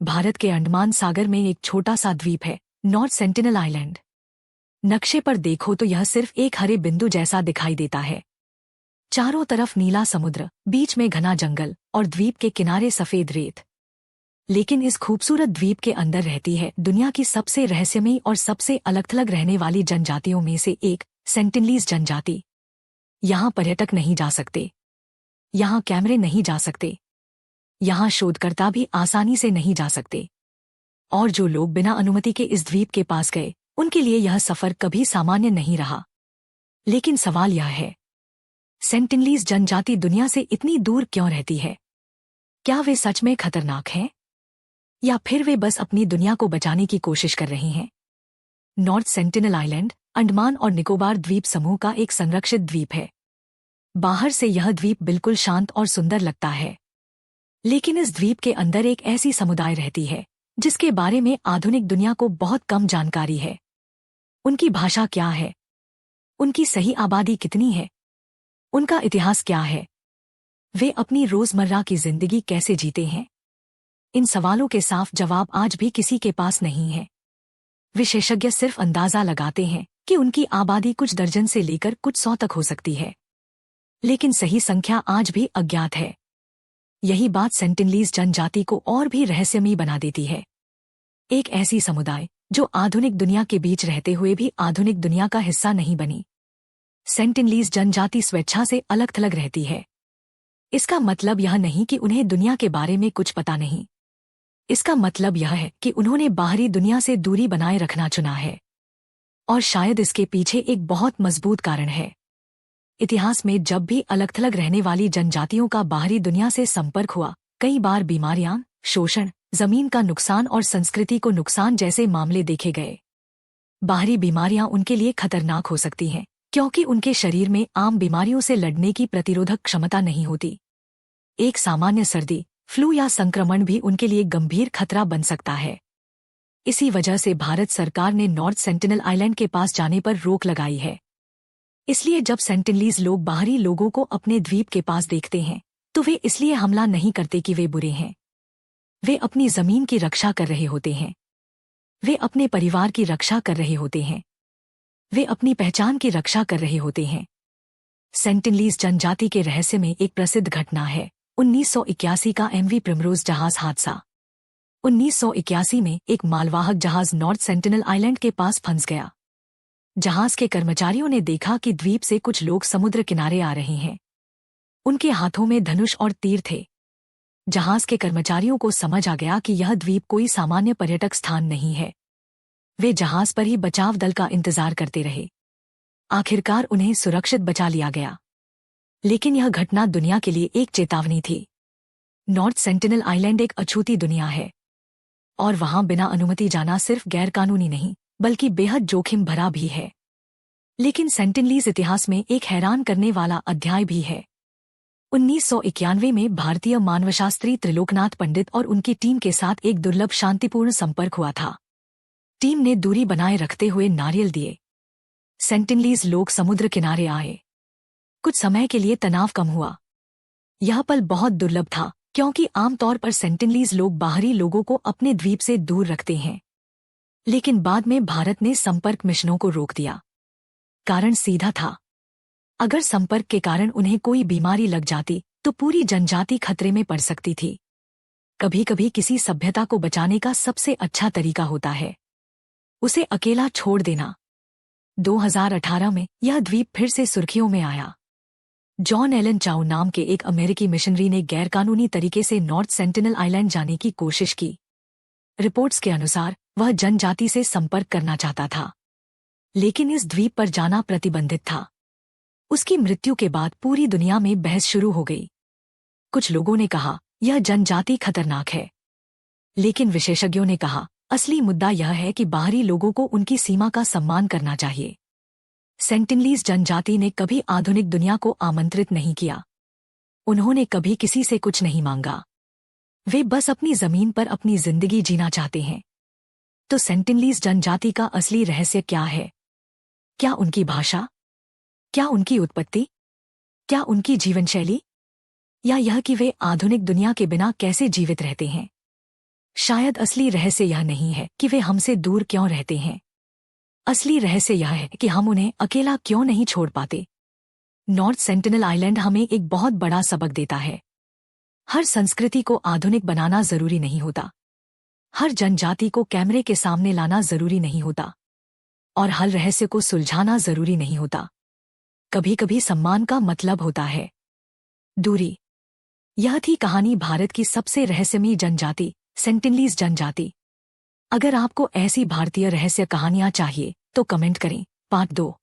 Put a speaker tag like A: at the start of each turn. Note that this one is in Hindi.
A: भारत के अंडमान सागर में एक छोटा सा द्वीप है, नॉर्थ सेंटिनल आइलैंड। नक्शे पर देखो तो यह सिर्फ एक हरे बिंदु जैसा दिखाई देता है। चारों तरफ नीला समुद्र, बीच में घना जंगल और द्वीप के किनारे सफेद रेत। लेकिन इस खूबसूरत द्वीप के अंदर रहती है दुनिया की सबसे रहस्यमयी और सबसे अलग-थलग रहने वाली जनजातियों में से एक, सेंटिनलीज जनजाति। यहाँ पर्यटक नहीं जा सकते, यहाँ कैमरे नहीं जा सकते, यहाँ शोधकर्ता भी आसानी से नहीं जा सकते। और जो लोग बिना अनुमति के इस द्वीप के पास गए, उनके लिए यह सफर कभी सामान्य नहीं रहा। लेकिन सवाल यह है, सेंटिनलीज जनजाति दुनिया से इतनी दूर क्यों रहती है? क्या वे सच में खतरनाक हैं? या फिर वे बस अपनी दुनिया को बचाने की कोशिश कर रही हैं? नॉर्थ सेंटिनल आइलैंड अंडमान और निकोबार द्वीप समूह का एक संरक्षित द्वीप है। बाहर से यह द्वीप बिल्कुल शांत और सुंदर लगता है, लेकिन इस द्वीप के अंदर एक ऐसी समुदाय रहती है जिसके बारे में आधुनिक दुनिया को बहुत कम जानकारी है। उनकी भाषा क्या है? उनकी सही आबादी कितनी है? उनका इतिहास क्या है? वे अपनी रोजमर्रा की जिंदगी कैसे जीते हैं? इन सवालों के साफ जवाब आज भी किसी के पास नहीं है। विशेषज्ञ सिर्फ अंदाजा लगाते हैं कि उनकी आबादी कुछ दर्जन से लेकर कुछ सौ तक हो सकती है, लेकिन सही संख्या आज भी अज्ञात है। यही बात सेंटिनलीज जनजाति को और भी रहस्यमयी बना देती है। एक ऐसी समुदाय जो आधुनिक दुनिया के बीच रहते हुए भी आधुनिक दुनिया का हिस्सा नहीं बनी। सेंटिनलीज जनजाति स्वेच्छा से अलग थलग रहती है। इसका मतलब यह नहीं कि उन्हें दुनिया के बारे में कुछ पता नहीं। इसका मतलब यह है कि उन्होंने बाहरी दुनिया से दूरी बनाए रखना चुना है। और शायद इसके पीछे एक बहुत मजबूत कारण है। इतिहास में जब भी अलग थलग रहने वाली जनजातियों का बाहरी दुनिया से संपर्क हुआ, कई बार बीमारियां, शोषण, जमीन का नुकसान और संस्कृति को नुकसान जैसे मामले देखे गए। बाहरी बीमारियां उनके लिए खतरनाक हो सकती हैं, क्योंकि उनके शरीर में आम बीमारियों से लड़ने की प्रतिरोधक क्षमता नहीं होती। एक सामान्य सर्दी, फ्लू या संक्रमण भी उनके लिए गंभीर खतरा बन सकता है। इसी वजह से भारत सरकार ने नॉर्थ सेंटिनल आइलैंड के पास जाने पर रोक लगाई है। इसलिए जब सेंटिनलीज लोग बाहरी लोगों को अपने द्वीप के पास देखते हैं, तो वे इसलिए हमला नहीं करते कि वे बुरे हैं। वे अपनी जमीन की रक्षा कर रहे होते हैं। वे अपने परिवार की रक्षा कर रहे होते हैं। वे अपनी पहचान की रक्षा कर रहे होते हैं। सेंटिनलीज जनजाति के रहस्य में एक प्रसिद्ध घटना है 1981 का एमवी प्रिमरोज जहाज हादसा। 1981 में एक मालवाहक जहाज नॉर्थ सेंटिनल आइलैंड के पास फंस गया। जहाज के कर्मचारियों ने देखा कि द्वीप से कुछ लोग समुद्र किनारे आ रहे हैं। उनके हाथों में धनुष और तीर थे। जहाज के कर्मचारियों को समझ आ गया कि यह द्वीप कोई सामान्य पर्यटक स्थान नहीं है। वे जहाज पर ही बचाव दल का इंतजार करते रहे। आखिरकार उन्हें सुरक्षित बचा लिया गया। लेकिन यह घटना दुनिया के लिए एक चेतावनी थी। नॉर्थ सेंटिनल आइलैंड एक अछूती दुनिया है, और वहां बिना अनुमति जाना सिर्फ गैरकानूनी नहीं, बल्कि बेहद जोखिम भरा भी है। लेकिन सेंटिनलीज इतिहास में एक हैरान करने वाला अध्याय भी है। 1991 में भारतीय मानवशास्त्री त्रिलोकनाथ पंडित और उनकी टीम के साथ एक दुर्लभ शांतिपूर्ण संपर्क हुआ था। टीम ने दूरी बनाए रखते हुए नारियल दिए। सेंटिनलीज लोग समुद्र किनारे आए। कुछ समय के लिए तनाव कम हुआ। यह पल बहुत दुर्लभ था, क्योंकि आमतौर पर सेंटिनलीज लोग बाहरी लोगों को अपने द्वीप से दूर रखते हैं। लेकिन बाद में भारत ने संपर्क मिशनों को रोक दिया। कारण सीधा था, अगर संपर्क के कारण उन्हें कोई बीमारी लग जाती तो पूरी जनजाति खतरे में पड़ सकती थी। कभी कभी किसी सभ्यता को बचाने का सबसे अच्छा तरीका होता है उसे अकेला छोड़ देना। 2018 में यह द्वीप फिर से सुर्खियों में आया। जॉन एलन चाउ नाम के एक अमेरिकी मिशनरी ने गैरकानूनी तरीके से नॉर्थ सेंटिनल आइलैंड जाने की कोशिश की। रिपोर्ट्स के अनुसार वह जनजाति से संपर्क करना चाहता था, लेकिन इस द्वीप पर जाना प्रतिबंधित था। उसकी मृत्यु के बाद पूरी दुनिया में बहस शुरू हो गई। कुछ लोगों ने कहा यह जनजाति खतरनाक है, लेकिन विशेषज्ञों ने कहा असली मुद्दा यह है कि बाहरी लोगों को उनकी सीमा का सम्मान करना चाहिए। सेंटिनलीज जनजाति ने कभी आधुनिक दुनिया को आमंत्रित नहीं किया। उन्होंने कभी किसी से कुछ नहीं मांगा। वे बस अपनी जमीन पर अपनी जिंदगी जीना चाहते हैं। तो सेंटिनलीज जनजाति का असली रहस्य क्या है? क्या उनकी भाषा? क्या उनकी उत्पत्ति? क्या उनकी जीवन शैली? या यह कि वे आधुनिक दुनिया के बिना कैसे जीवित रहते हैं? शायद असली रहस्य यह नहीं है कि वे हमसे दूर क्यों रहते हैं। असली रहस्य यह है कि हम उन्हें अकेला क्यों नहीं छोड़ पाते। नॉर्थ सेंटिनल आइलैंड हमें एक बहुत बड़ा सबक देता है। हर संस्कृति को आधुनिक बनाना जरूरी नहीं होता। हर जनजाति को कैमरे के सामने लाना जरूरी नहीं होता। और हर रहस्य को सुलझाना जरूरी नहीं होता। कभी कभी सम्मान का मतलब होता है दूरी। यह थी कहानी भारत की सबसे रहस्यमयी जनजाति, सेंटिनलीज जनजाति। अगर आपको ऐसी भारतीय रहस्य कहानियां चाहिए तो कमेंट करें। पार्ट 2।